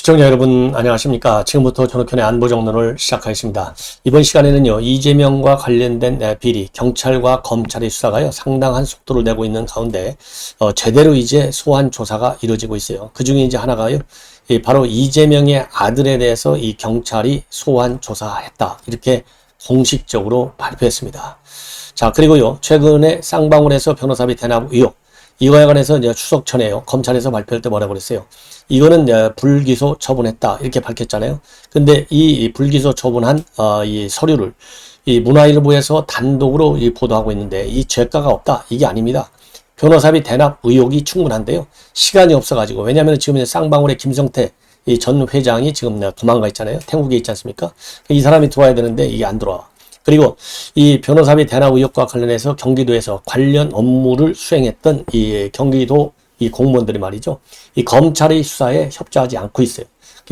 시청자 여러분 안녕하십니까. 지금부터 전욱현의 안보정론을 시작하겠습니다. 이번 시간에는요, 이재명과 관련된 비리, 경찰과 검찰의 수사가요 상당한 속도를 내고 있는 가운데 제대로 이제 소환 조사가 이루어지고 있어요. 그 중에 이제 하나가요, 바로 이재명의 아들에 대해서 이 경찰이 소환 조사했다, 이렇게 공식적으로 발표했습니다. 자, 그리고요, 최근에 쌍방울에서 변호사비 대납 의혹, 이거에 관해서 이제 추석 전에요, 검찰에서 발표할 때 뭐라고 그랬어요? 이거는 불기소 처분했다, 이렇게 밝혔잖아요. 근데 이 불기소 처분한 이 서류를 이 문화일보에서 단독으로 보도하고 있는데, 이 죄가가 없다, 이게 아닙니다. 변호사비 대납 의혹이 충분한데요, 시간이 없어가지고. 왜냐하면 지금 쌍방울의 김성태 이 전 회장이 지금 도망가 있잖아요. 태국에 있지 않습니까? 이 사람이 들어와야 되는데 이게 안 들어와. 그리고 이 변호사비 대납 의혹과 관련해서 경기도에서 관련 업무를 수행했던 이 경기도 이 공무원들이 말이죠, 이 검찰의 수사에 협조하지 않고 있어요.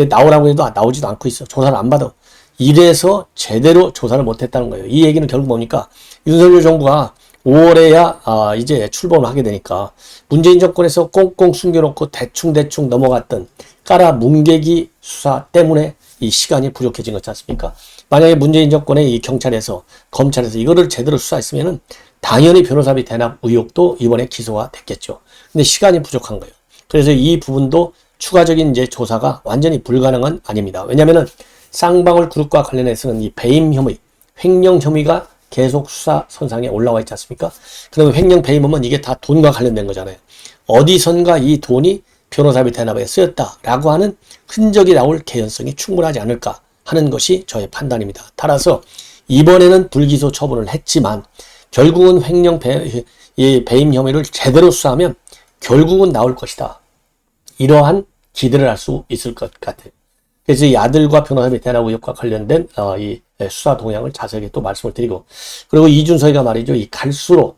나오라고 해도 나오지도 않고 있어. 조사를 안 받아. 이래서 제대로 조사를 못했다는 거예요. 이 얘기는 결국 뭡니까? 윤석열 정부가 5월에야 이제 출범을 하게 되니까 문재인 정권에서 꽁꽁 숨겨놓고 대충 넘어갔던 까라 뭉개기 수사 때문에 이 시간이 부족해진 거지 않습니까? 만약에 문재인 정권의 이 경찰에서, 검찰에서 이거를 제대로 수사했으면은 당연히 변호사비 대납 의혹도 이번에 기소가 됐겠죠. 근데 시간이 부족한 거예요. 그래서 이 부분도 추가적인 이제 조사가 완전히 불가능은 아닙니다. 왜냐면은 쌍방울 그룹과 관련해서는 이 배임 혐의, 횡령 혐의가 계속 수사 선상에 올라와 있지 않습니까? 그러면 횡령 배임하면 이게 다 돈과 관련된 거잖아요. 어디선가 이 돈이 변호사비 대납에 쓰였다라고 하는 흔적이 나올 개연성이 충분하지 않을까 하는 것이 저의 판단입니다. 따라서 이번에는 불기소 처분을 했지만 결국은 횡령 배임 혐의를 제대로 수사하면 결국은 나올 것이다, 이러한 기대를 할 수 있을 것 같아요. 그래서 이 아들과 변호사비 대납 의혹과 관련된 이 수사 동향을 자세하게 또 말씀을 드리고, 그리고 이준석이가 말이죠, 이 갈수록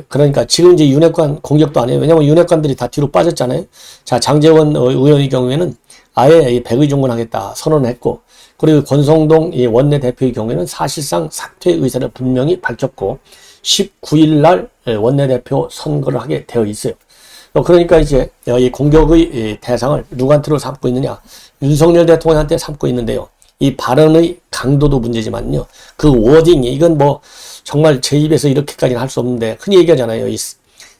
그러니까 지금 이제 윤핵관 공격도 안 해요. 왜냐면 윤핵관들이 다 뒤로 빠졌잖아요. 자, 장제원 의원의 경우에는 아예 백의종군하겠다 선언했고, 그리고 권성동 이 원내대표의 경우에는 사실상 사퇴 의사를 분명히 밝혔고 19일 날 원내대표 선거를 하게 되어 있어요. 그러니까 이제 이 공격의 대상을 누구한테로 삼고 있느냐? 윤석열 대통령한테 삼고 있는데요. 이 발언의 강도도 문제지만요, 그 워딩이, 이건 뭐 정말 제 입에서 이렇게까지는 할 수 없는데, 흔히 얘기하잖아요. 이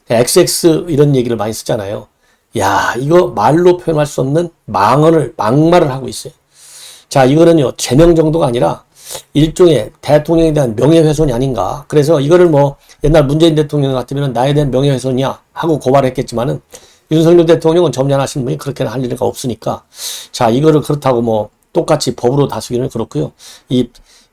XX 이런 얘기를 많이 쓰잖아요. 야, 이거 말로 표현할 수 없는 막말을 하고 있어요. 자, 이거는요, 제명 정도가 아니라 일종의 대통령에 대한 명예훼손이 아닌가. 그래서 이거를 뭐 옛날 문재인 대통령 같으면 나에 대한 명예훼손이야 하고 고발했겠지만은, 윤석열 대통령은 점잖으신 분이 그렇게는 할 일가 없으니까, 자, 이거를 그렇다고 뭐 똑같이 법으로 다스기는 그렇고요.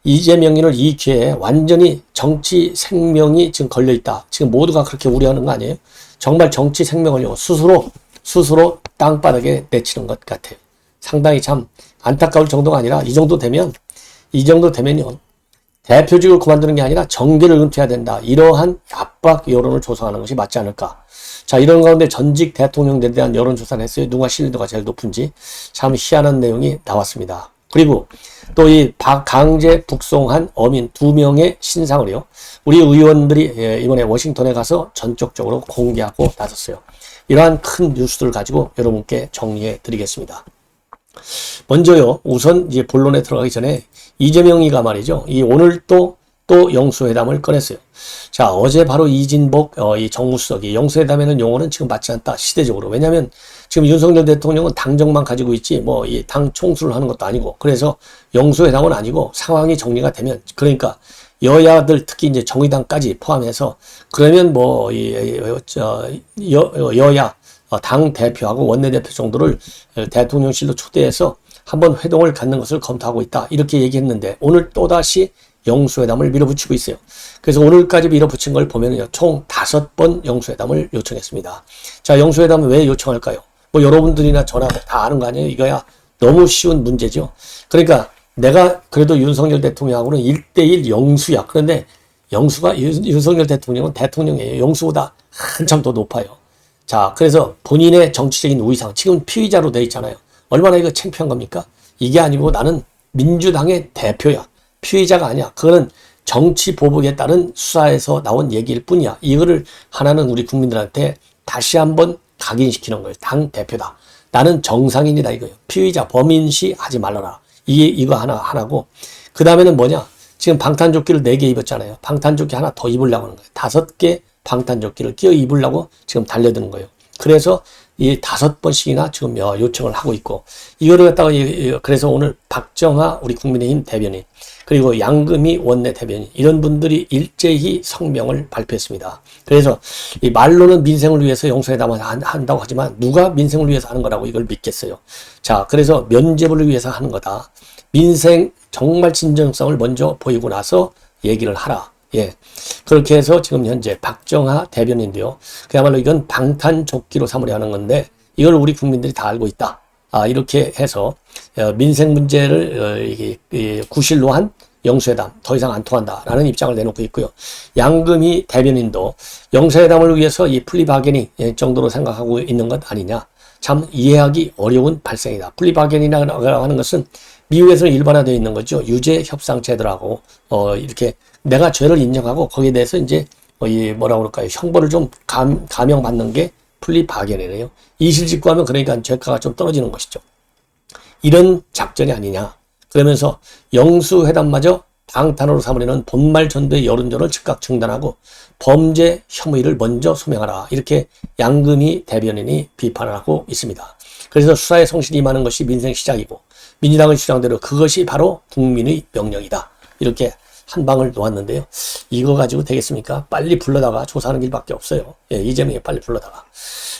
이재명인을 이 기회에 완전히 정치 생명이 지금 걸려 있다, 지금 모두가 그렇게 우려하는 거 아니에요? 정말 정치 생명을요, 스스로 땅바닥에 내치는 것 같아요. 상당히 참 안타까울 정도가 아니라, 이 정도 되면요, 대표직을 그만두는 게 아니라 정계를 은퇴해야 된다, 이러한 압박 여론을 조성하는 것이 맞지 않을까. 자, 이런 가운데 전직 대통령들에 대한 여론조사를 했어요. 누가 신뢰도가 제일 높은지. 참 희한한 내용이 나왔습니다. 그리고 또 이 강제 북송한 어민 2명의 신상을요, 우리 의원들이 이번에 워싱턴에 가서 전적적으로 공개하고 나섰어요. 이러한 큰 뉴스들을 가지고 여러분께 정리해 드리겠습니다. 먼저요, 우선 이제 본론에 들어가기 전에 이재명이가 말이죠, 오늘 또 영수회담을 꺼냈어요. 자, 어제 바로 이진복 이 정무수석이 영수회담에는 용어는 지금 맞지 않다, 시대적으로. 왜냐하면 지금 윤석열 대통령은 당정만 가지고 있지 뭐 이 당 총수를 하는 것도 아니고, 그래서 영수회담은 아니고 상황이 정리가 되면, 그러니까 여야들 특히 이제 정의당까지 포함해서, 그러면 뭐 여야 당 대표하고 원내대표 정도를 대통령실로 초대해서 한번 회동을 갖는 것을 검토하고 있다, 이렇게 얘기했는데, 오늘 또다시 영수회담을 밀어붙이고 있어요. 그래서 오늘까지 밀어붙인 걸 보면요, 총 5번 영수회담을 요청했습니다. 자, 영수회담을 왜 요청할까요? 뭐 여러분들이나 저나 다 아는 거 아니에요? 이거야 너무 쉬운 문제죠. 그러니까 내가 그래도 윤석열 대통령하고는 1대1 영수야. 그런데 영수가, 윤석열 대통령은 대통령이에요. 영수보다 한참 더 높아요. 자, 그래서 본인의 정치적인 우위상, 지금 피의자로 되어 있잖아요. 얼마나 이거 창피한 겁니까? 이게 아니고 나는 민주당의 대표야, 피의자가 아니야. 그거는 정치 보복에 따른 수사에서 나온 얘기일 뿐이야. 이거를 하나는 우리 국민들한테 다시 한번 각인시키는 거예요. 당 대표다. 나는 정상인이다 이거예요. 피의자 범인시 하지 말라라. 이거 하나고 그 다음에는 뭐냐? 지금 방탄조끼를 4개 입었잖아요. 방탄조끼 하나 더 입으려고 하는 거예요. 5개 방탄조끼를 끼어 입으려고 지금 달려드는 거예요. 그래서 이 5번씩이나 지금 요청을 하고 있고, 이거를 갖다가 그래서 오늘 박정하 우리 국민의힘 대변인, 그리고 양금희 원내 대변인, 이런 분들이 일제히 성명을 발표했습니다. 그래서 이 말로는 민생을 위해서 영수회담을 한다고 하지만 누가 민생을 위해서 하는 거라고 이걸 믿겠어요. 자, 그래서 면죄부를 위해서 하는 거다. 민생 정말 진정성을 먼저 보이고 나서 얘기를 하라. 예. 그렇게 해서 지금 현재 박정하 대변인도요. 그야말로 이건 방탄조끼로 삼으려 하는 건데 이걸 우리 국민들이 다 알고 있다. 이렇게 해서 민생 문제를 구실로 한 영수회담 더 이상 안 통한다라는 입장을 내놓고 있고요. 양금희 대변인도 영수회담을 위해서 이 플리바게닝 정도로 생각하고 있는 것 아니냐. 참 이해하기 어려운 발생이다. 플리바게닝이라고 하는 것은 미국에서는 일반화되어 있는 거죠. 유죄 협상 제도라고 이렇게 내가 죄를 인정하고 거기에 대해서 이제 뭐라고 그럴까요? 형벌을 좀 감형받는 게 플리바게닝이에요. 이실직고하면 그러니까 죄가가 좀 떨어지는 것이죠. 이런 작전이 아니냐. 그러면서 영수회담마저 방탄으로 삼으려는 본말 전도의 여론전을 즉각 중단하고 범죄 혐의를 먼저 소명하라. 이렇게 양금희 대변인이 비판을 하고 있습니다. 그래서 수사에 성실히 임하는 것이 민생 시작이고 민주당의 주장대로 그것이 바로 국민의 명령이다. 이렇게 한 방을 놓았는데요. 이거 가지고 되겠습니까? 빨리 불러다가 조사하는 길밖에 없어요. 예, 이재명이 빨리 불러다가.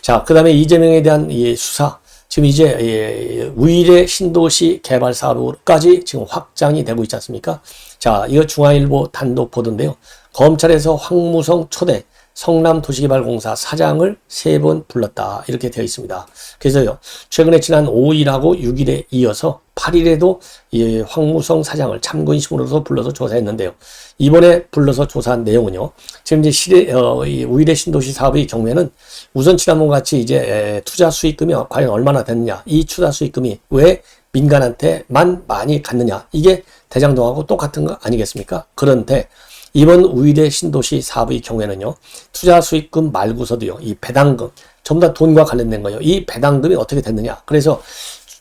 자, 그 다음에 이재명에 대한 수사. 지금 이제 우일의 신도시 개발 사업까지 지금 확장이 되고 있지 않습니까? 자, 이거 중앙일보 단독 보도인데요. 검찰에서 황무성 초대 성남도시개발공사 사장을 3번 불렀다. 이렇게 되어 있습니다. 그래서요, 최근에 지난 5일하고 6일에 이어서 8일에도 이 황무성 사장을 참고인심으로서 불러서 조사했는데요. 이번에 불러서 조사한 내용은요, 지금 이제 우일의 신도시 사업의 경우에는 우선 지난번 같이 이제 투자 수익금이 과연 얼마나 됐느냐, 이 투자 수익금이 왜 민간한테만 많이 갔느냐, 이게 대장동하고 똑같은 거 아니겠습니까? 그런데 이번 우일의 신도시 사업의 경우에는요, 투자 수익금 말고서도요, 이 배당금, 전부 다 돈과 관련된 거예요. 이 배당금이 어떻게 됐느냐. 그래서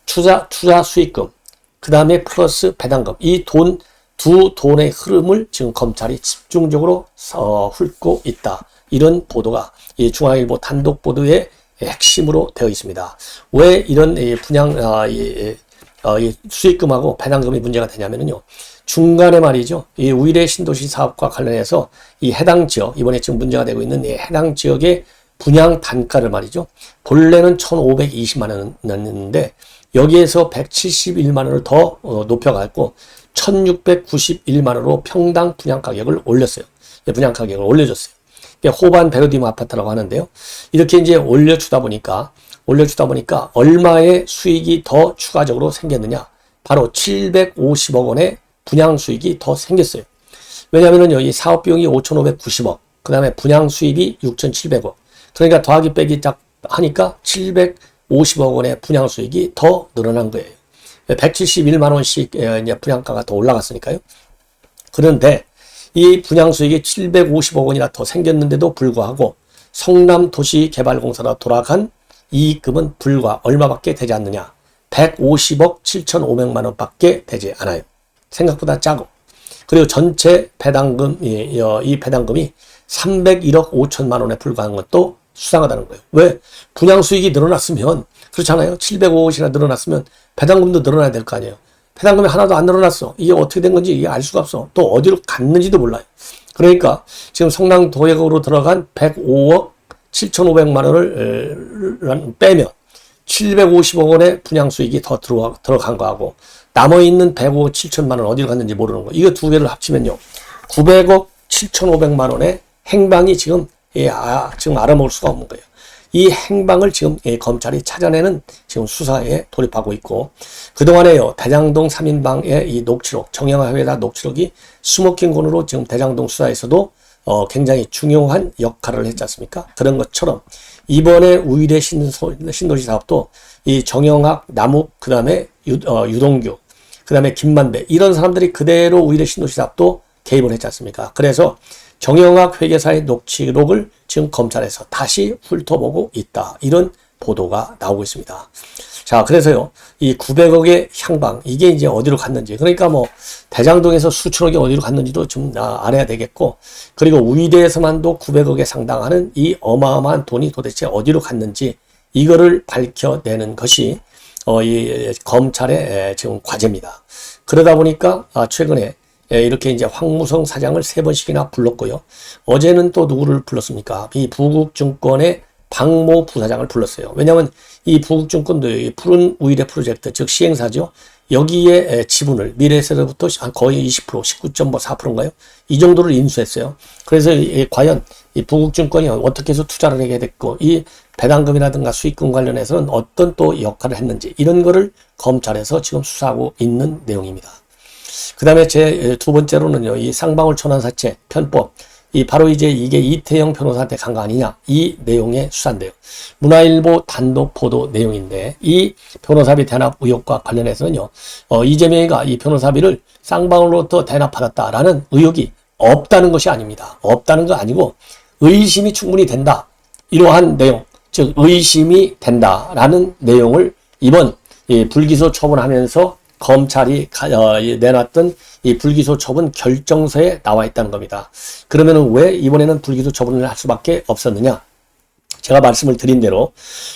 투자 수익금, 그 다음에 플러스 배당금, 이 두 돈의 흐름을 지금 검찰이 집중적으로 훑고 있다. 이런 보도가 이 중앙일보 단독 보도의 핵심으로 되어 있습니다. 왜 이런 분양, 수익금하고 배당금이 문제가 되냐면요. 중간에 말이죠. 이 우일의 신도시 사업과 관련해서 이 해당 지역, 이번에 지금 문제가 되고 있는 이 해당 지역의 분양 단가를 말이죠. 본래는 1,520만 원이었는데 여기에서 171만 원을 더 높여갖고 1,691만 원으로 평당 분양 가격을 올렸어요. 분양 가격을 올려줬어요. 호반 베르디모 아파트라고 하는데요. 이렇게 이제 올려주다 보니까 얼마의 수익이 더 추가적으로 생겼느냐? 바로 750억 원의 분양 수익이 더 생겼어요. 왜냐하면 이 사업 비용이 5,590억, 그 다음에 분양 수입이 6,700억. 그러니까 더하기 빼기 딱 하니까 750억 원의 분양 수익이 더 늘어난 거예요. 171만 원씩 분양가가 더 올라갔으니까요. 그런데 이 분양 수익이 750억 원이나 더 생겼는데도 불구하고 성남도시개발공사로 돌아간 이익금은 불과 얼마밖에 되지 않느냐. 150억 7,500만 원밖에 되지 않아요. 생각보다 작고. 그리고 전체 배당금, 이 배당금이 301억 5천만 원에 불과한 것도 수상하다는 거예요. 왜? 분양 수익이 늘어났으면, 그렇잖아요. 705억이나 늘어났으면 배당금도 늘어나야 될 거 아니에요. 배당금이 하나도 안 늘어났어. 이게 어떻게 된 건지 이게 알 수가 없어. 또 어디로 갔는지도 몰라요. 그러니까 지금 성남도액으로 들어간 105억 7,500만 원을 빼면 750억 원의 분양 수익이 더 들어간 거하고 남아있는 105억 7천만 원 어디로 갔는지 모르는 거. 이거 두 개를 합치면요. 900억 7,500만 원의 행방이 지금 알아먹을 수가 없는 거예요. 이 행방을 지금 검찰이 찾아내는 지금 수사에 돌입하고 있고, 그동안에요, 대장동 3인방의 이 녹취록, 정영학 회사 녹취록이 스모킹건으로 지금 대장동 수사에서도 굉장히 중요한 역할을 했지 않습니까? 그런 것처럼 이번에 우일의 신도시 사업도 이 정영학, 남욱, 그 다음에 유동규, 그 다음에 김만배, 이런 사람들이 그대로 우일의 신도시 사업도 개입을 했지 않습니까? 그래서 정영학 회계사의 녹취록을 지금 검찰에서 다시 훑어보고 있다. 이런 보도가 나오고 있습니다. 자, 그래서요, 이 900억의 향방, 이게 이제 어디로 갔는지, 그러니까 뭐, 대장동에서 수천억이 어디로 갔는지도 좀 알아야 되겠고, 그리고 우의대에서만도 900억에 상당하는 이 어마어마한 돈이 도대체 어디로 갔는지, 이거를 밝혀내는 것이, 이 검찰의 지금 과제입니다. 그러다 보니까, 최근에, 이렇게 이제 황무성 사장을 3번씩이나 불렀고요. 어제는 또 누구를 불렀습니까? 이 부국증권의 박모 부사장을 불렀어요. 왜냐하면 이 부국증권도 푸른 우일의 프로젝트, 즉 시행사죠. 여기에 지분을 미래에셋으로부터 거의 20%, 19.4%인가요? 이 정도를 인수했어요. 그래서 과연 이 부국증권이 어떻게 해서 투자를 하게 됐고, 이 배당금이라든가 수익금 관련해서는 어떤 또 역할을 했는지, 이런 거를 검찰에서 지금 수사하고 있는 내용입니다. 그 다음에 제 두 번째로는요, 이 쌍방울 천안사채 편법, 바로 이제 이게 이태영 변호사한테 간 거 아니냐, 이 내용의 수사인데요. 문화일보 단독 보도 내용인데, 이 변호사비 대납 의혹과 관련해서는요, 이재명이가 이 변호사비를 쌍방울로부터 대납받았다라는 의혹이 없다는 것이 아닙니다. 없다는 거 아니고, 의심이 충분히 된다. 이러한 내용, 즉, 의심이 된다라는 내용을 이번 불기소 처분하면서 검찰이 내놨던 이 불기소 처분 결정서에 나와 있다는 겁니다. 그러면 왜 이번에는 불기소 처분을 할 수밖에 없었느냐? 제가 말씀을 드린 대로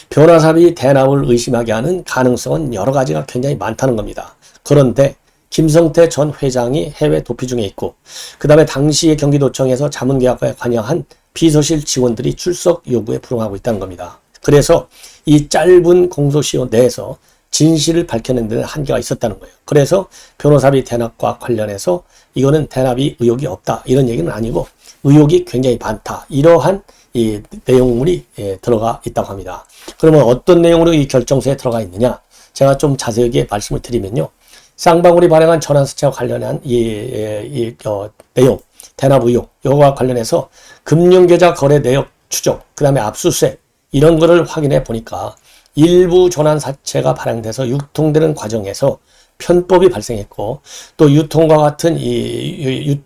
변호사비 대납을 의심하게 하는 가능성은 여러 가지가 굉장히 많다는 겁니다. 그런데 김성태 전 회장이 해외 도피 중에 있고, 그 다음에 당시에 경기도청에서 자문계약과에 관여한 비서실 직원들이 출석 요구에 불응하고 있다는 겁니다. 그래서 이 짧은 공소시효 내에서 진실을 밝혀낸 데는 한계가 있었다는 거예요. 그래서 변호사비 대납과 관련해서 이거는 대납이 의혹이 없다, 이런 얘기는 아니고 의혹이 굉장히 많다, 이러한 이 내용물이 들어가 있다고 합니다. 그러면 어떤 내용으로 이 결정서에 들어가 있느냐? 제가 좀 자세하게 말씀을 드리면요, 쌍방울이 발행한 전환사채와 관련한 내용, 대납 의혹, 이거와 관련해서 금융계좌 거래 내역 추적, 그 다음에 압수수색, 이런 거를 확인해 보니까 일부 전환사채가 발행돼서 유통되는 과정에서 편법이 발생했고, 또 유통과 같은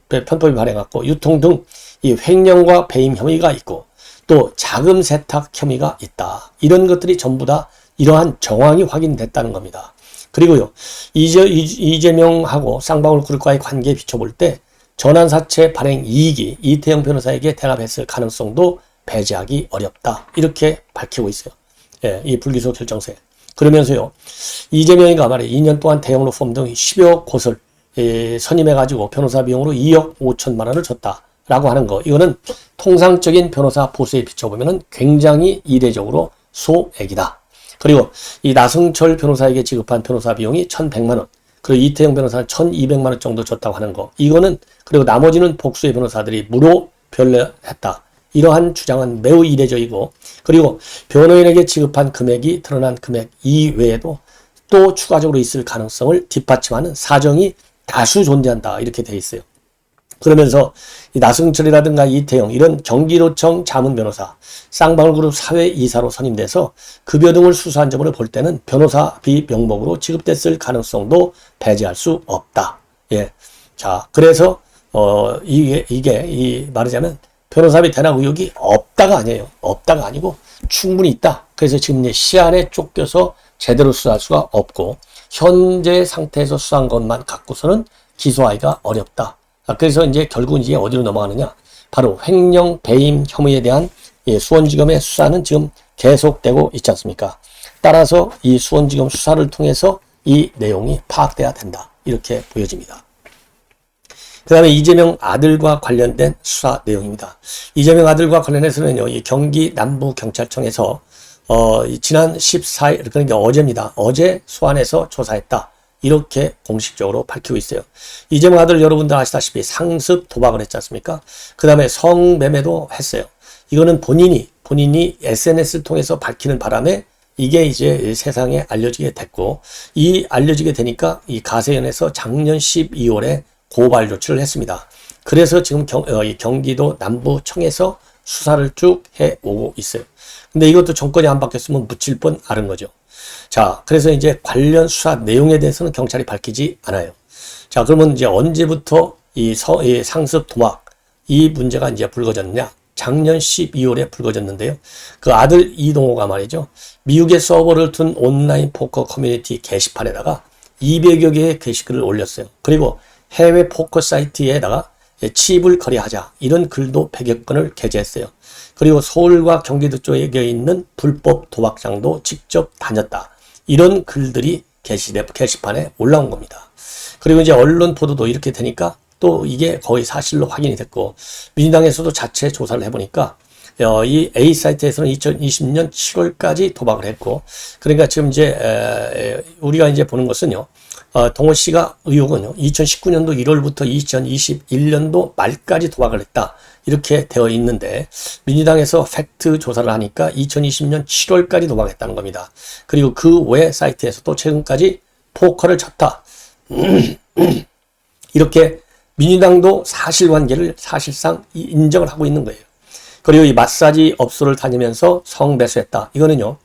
편법이 발생했고, 유통 등 이 횡령과 배임 혐의가 있고, 또 자금 세탁 혐의가 있다. 이런 것들이 전부 다 이러한 정황이 확인됐다는 겁니다. 그리고요, 이재명하고 쌍방울 그룹과의 관계에 비춰볼 때 전환사채 발행 이익이 이태영 변호사에게 대납했을 가능성도 배제하기 어렵다. 이렇게 밝히고 있어요. 이 불기소 결정서에. 그러면서요, 이재명이가 말이에요, 2년 동안 대형 로펌 등 10여 곳을 선임해가지고 변호사 비용으로 2억 5천만 원을 줬다라고 하는 거. 이거는 통상적인 변호사 보수에 비춰보면 굉장히 이례적으로 소액이다. 그리고 이 나승철 변호사에게 지급한 변호사 비용이 1,100만 원. 그리고 이태영 변호사는 1,200만 원 정도 줬다고 하는 거. 이거는, 그리고 나머지는 복수의 변호사들이 무료 변례했다. 이러한 주장은 매우 이례적이고, 그리고 변호인에게 지급한 금액이 드러난 금액 이외에도 또 추가적으로 있을 가능성을 뒷받침하는 사정이 다수 존재한다, 이렇게 돼 있어요. 그러면서 이 나승철이라든가 이태영, 이런 경기도청 자문변호사, 쌍방울그룹 사회이사로 선임돼서 급여 등을 수수한 점을 볼 때는 변호사비 명목으로 지급됐을 가능성도 배제할 수 없다. 예. 자, 그래서 이게 말하자면 변호사비 대납 의혹이 없다가 아니에요. 없다가 아니고 충분히 있다. 그래서 지금 시한에 쫓겨서 제대로 수사할 수가 없고, 현재 상태에서 수사한 것만 갖고서는 기소하기가 어렵다. 그래서 이제 결국 이제 어디로 넘어가느냐? 바로 횡령 배임 혐의에 대한 수원지검의 수사는 지금 계속되고 있지 않습니까? 따라서 이 수원지검 수사를 통해서 이 내용이 파악돼야 된다, 이렇게 보여집니다. 그 다음에 이재명 아들과 관련된 수사 내용입니다. 이재명 아들과 관련해서는요, 이 경기 남부경찰청에서 지난 14일, 그러니까 어제입니다. 어제 소환해서 조사했다, 이렇게 공식적으로 밝히고 있어요. 이재명 아들 여러분들 아시다시피 상습 도박을 했지 않습니까? 그 다음에 성매매도 했어요. 이거는 본인이 SNS를 통해서 밝히는 바람에 이게 이제 세상에 알려지게 됐고, 이 알려지게 되니까 이 가세연에서 작년 12월에 고발 조치를 했습니다. 그래서 지금 경기도 남부청에서 수사를 쭉 해오고 있어요. 근데 이것도 정권이 안 바뀌었으면 묻힐 뻔 아는 거죠. 자, 그래서 이제 관련 수사 내용에 대해서는 경찰이 밝히지 않아요. 자, 그러면 이제 언제부터 이 상습 도박, 이 문제가 이제 불거졌느냐? 작년 12월에 불거졌는데요. 그 아들 이동호가 말이죠. 미국의 서버를 둔 온라인 포커 커뮤니티 게시판에다가 200여 개의 게시글을 올렸어요. 그리고 해외 포커 사이트에다가 칩을 거래하자 이런 글도 100여 건을 게재했어요. 그리고 서울과 경기도 쪽에 있는 불법 도박장도 직접 다녔다. 이런 글들이 게시판에 올라온 겁니다. 그리고 이제 언론 보도도 이렇게 되니까 또 이게 거의 사실로 확인이 됐고, 민주당에서도 자체 조사를 해보니까 이 A 사이트에서는 2020년 7월까지 도박을 했고, 그러니까 지금 이제 우리가 이제 보는 것은요, 동호 씨가 의혹은요, 2019년도 1월부터 2021년도 말까지 도박을 했다. 이렇게 되어 있는데, 민주당에서 팩트 조사를 하니까 2020년 7월까지 도박했다는 겁니다. 그리고 그 외 사이트에서도 최근까지 포커를 쳤다. 이렇게 민주당도 사실관계를 사실상 인정을 하고 있는 거예요. 그리고 이 마사지 업소를 다니면서 성매수했다. 이거는요,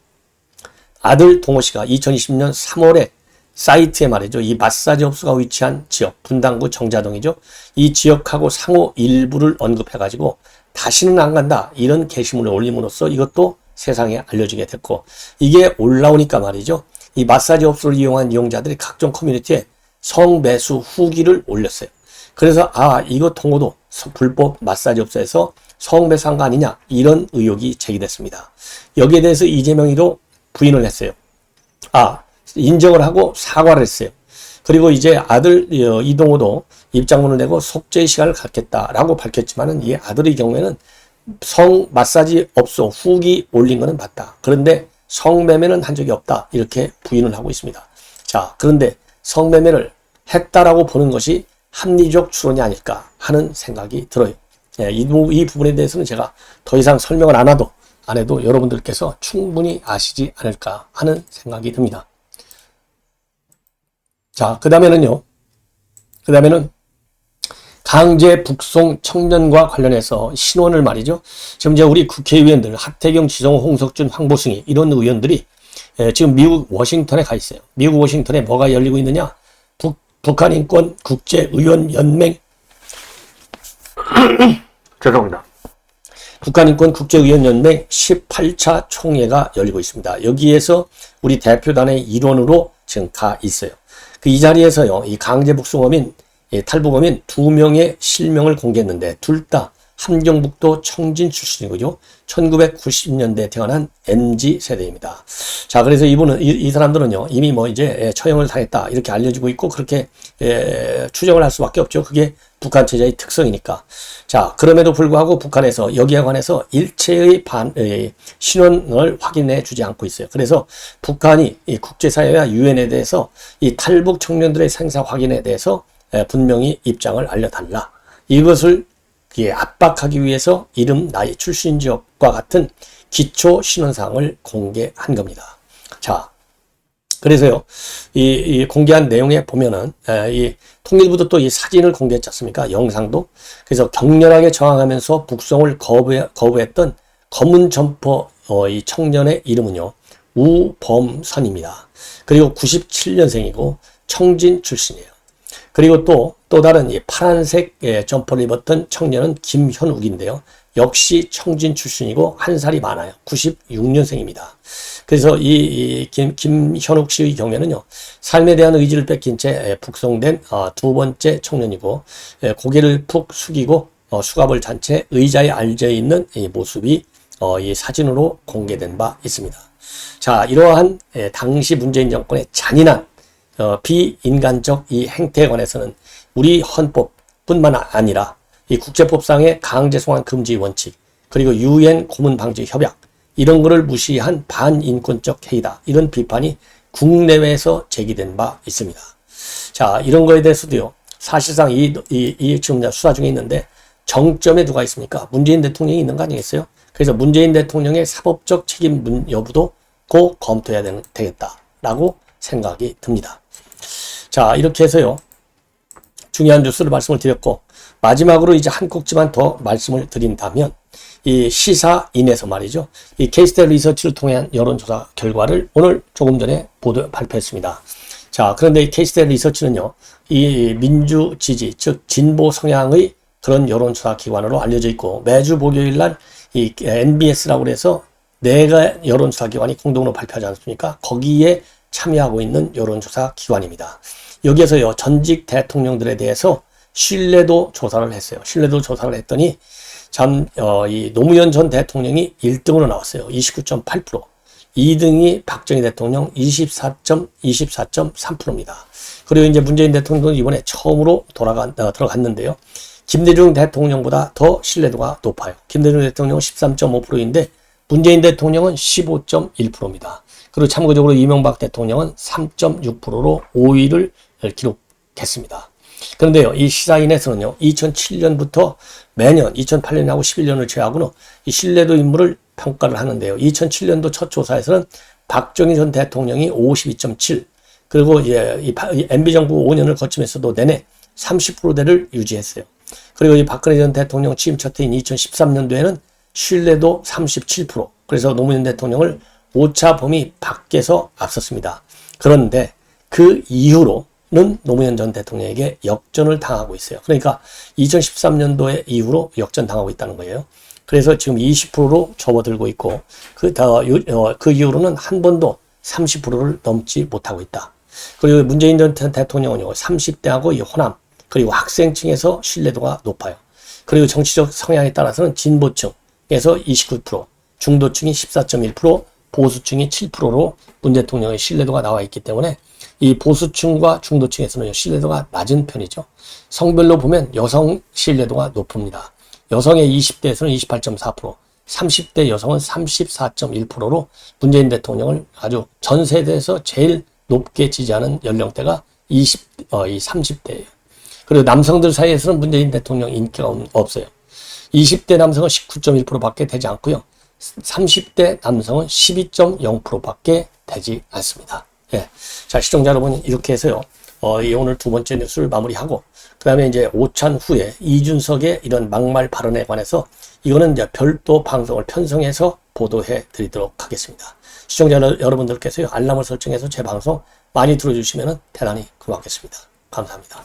아들 동호 씨가 2020년 3월에 사이트에 말이죠. 이 마사지 업소가 위치한 지역, 분당구 정자동이죠. 이 지역하고 상호 일부를 언급해가지고 다시는 안 간다. 이런 게시물을 올림으로써 이것도 세상에 알려지게 됐고, 이게 올라오니까 말이죠. 이 마사지 업소를 이용한 이용자들이 각종 커뮤니티에 성매수 후기를 올렸어요. 그래서 이거 동호도 불법 마사지 업소에서 성매수한 거 아니냐 이런 의혹이 제기됐습니다. 여기에 대해서 이재명이도 부인을 했어요. 인정을 하고 사과를 했어요. 그리고 이제 아들 이동호도 입장문을 내고 속죄의 시간을 갖겠다라고 밝혔지만은 이 아들의 경우에는 성 마사지 업소 후기 올린 거는 맞다. 그런데 성매매는 한 적이 없다. 이렇게 부인을 하고 있습니다. 자, 그런데 성매매를 했다라고 보는 것이 합리적 추론이 아닐까 하는 생각이 들어요. 이 부분에 대해서는 제가 더 이상 설명을 안 해도 여러분들께서 충분히 아시지 않을까 하는 생각이 듭니다. 자, 그 다음에는 강제 북송 청년과 관련해서 신원을 말이죠. 지금 이제 우리 국회의원들 하태경, 지성호, 홍석준, 황보승이 이런 의원들이 지금 미국 워싱턴에 가 있어요. 미국 워싱턴에 뭐가 열리고 있느냐? 북한인권 국제의원연맹 죄송합니다. 북한인권 국제의원연맹 18차 총회가 열리고 있습니다. 여기에서 우리 대표단의 일원으로 지금 가 있어요. 이 자리에서요, 이 강제 북송범인, 탈북범인 2명의 실명을 공개했는데, 둘 다 함경북도 청진 출신이고요. 1990년대에 태어난 MZ 세대입니다. 자, 그래서 이 사람들은요, 이미 이제 처형을 당했다. 이렇게 알려지고 있고, 그렇게 추정을 할 수밖에 없죠. 그게 북한 체제의 특성이니까. 자, 그럼에도 불구하고 북한에서 여기에 관해서 일체의 신원을 확인해 주지 않고 있어요. 그래서 북한이 이 국제사회와 유엔에 대해서 이 탈북 청년들의 생사 확인에 대해서 분명히 입장을 알려달라. 이것을 압박하기 위해서 이름, 나이, 출신 지역과 같은 기초 신원사항을 공개한 겁니다. 자, 그래서요, 이 공개한 내용에 보면은, 이 통일부도 또 이 사진을 공개했지 않습니까? 영상도. 그래서 격렬하게 저항하면서 북송을 거부했던 검은 점퍼, 이 청년의 이름은요, 우범선입니다. 그리고 97년생이고 청진 출신이에요. 그리고 또 다른 이 파란색 점퍼를 입었던 청년은 김현욱인데요. 역시 청진 출신이고 한 살이 많아요. 96년생입니다. 그래서 이 김현욱 씨의 경우에는요, 삶에 대한 의지를 뺏긴 채 북송된 두 번째 청년이고, 고개를 푹 숙이고 수갑을 잔 채 의자에 앉아 있는 이 모습이 이 사진으로 공개된 바 있습니다. 자, 이러한 당시 문재인 정권의 잔인한 비인간적 이 행태에 관해서는 우리 헌법뿐만 아니라 이 국제법상의 강제 송환 금지 원칙, 그리고 유엔 고문 방지 협약, 이런 거를 무시한 반인권적 행위다. 이런 비판이 국내외에서 제기된 바 있습니다. 자, 이런 거에 대해서도요, 사실상 지금 수사 중에 있는데 정점에 누가 있습니까? 문재인 대통령이 있는 거 아니겠어요? 그래서 문재인 대통령의 사법적 책임 여부도 꼭 검토해야 되겠다라고 생각이 듭니다. 자, 이렇게 해서요, 중요한 뉴스를 말씀을 드렸고, 마지막으로 이제 한 꼭지만 더 말씀을 드린다면, 이 시사인에서 말이죠, 이 케이스텔 리서치를 통한 여론조사 결과를 오늘 조금 전에 발표했습니다. 자, 그런데 이 케이스텔 리서치는요, 이 민주 지지, 즉 진보 성향의 그런 여론조사 기관으로 알려져 있고, 매주 목요일 날 이 NBS라고 해서 내가 여론조사 기관이 공동으로 발표하지 않습니까? 거기에 참여하고 있는 여론조사 기관입니다. 여기에서요, 전직 대통령들에 대해서 신뢰도 조사를 했어요. 신뢰도 조사를 했더니 이 노무현 전 대통령이 1등으로 나왔어요. 29.8%. 2등이 박정희 대통령 24.3%입니다. 그리고 이제 문재인 대통령도 이번에 처음으로 들어갔는데요. 김대중 대통령보다 더 신뢰도가 높아요. 김대중 대통령은 13.5%인데 문재인 대통령은 15.1%입니다. 그리고 참고적으로 이명박 대통령은 3.6%로 5위를 기록했습니다. 그런데요, 이 시사인에서는요, 2007년부터 매년 2008년하고 11년을 제외하고는 이 신뢰도 인물을 평가를 하는데요. 2007년도 첫 조사에서는 박정희 전 대통령이 52.7, 그리고 이제 이 MB정부 5년을 거치면서도 내내 30%대를 유지했어요. 그리고 이 박근혜 전 대통령 취임 첫 해인 2013년도에는 신뢰도 37%, 그래서 노무현 대통령을 오차 범위 밖에서 앞섰습니다. 그런데 그 이후로는 노무현 전 대통령에게 역전을 당하고 있어요. 그러니까 2013년도에 이후로 역전당하고 있다는 거예요. 그래서 지금 20%로 접어들고 있고, 그 이후로는 한 번도 30%를 넘지 못하고 있다. 그리고 문재인 전 대통령은요, 30대하고 이 호남, 그리고 학생층에서 신뢰도가 높아요. 그리고 정치적 성향에 따라서는 진보층에서 29%, 중도층이 14.1%, 보수층이 7%로 문 대통령의 신뢰도가 나와 있기 때문에 이 보수층과 중도층에서는 신뢰도가 낮은 편이죠. 성별로 보면 여성 신뢰도가 높습니다. 여성의 20대에서는 28.4%, 30대 여성은 34.1%로 문재인 대통령을 아주 전 세대에서 제일 높게 지지하는 연령대가 30대예요. 그리고 남성들 사이에서는 문재인 대통령 인기가 없어요. 20대 남성은 19.1%밖에 되지 않고요. 30대 남성은 12.0%밖에 되지 않습니다. 예. 자, 시청자 여러분, 이렇게 해서요, 오늘 두 번째 뉴스를 마무리하고, 그 다음에 이제 오찬 후에 이준석의 이런 막말 발언에 관해서 이거는 이제 별도 방송을 편성해서 보도해 드리도록 하겠습니다. 시청자 여러분들께서요, 알람을 설정해서 제 방송 많이 들어주시면 대단히 고맙겠습니다. 감사합니다.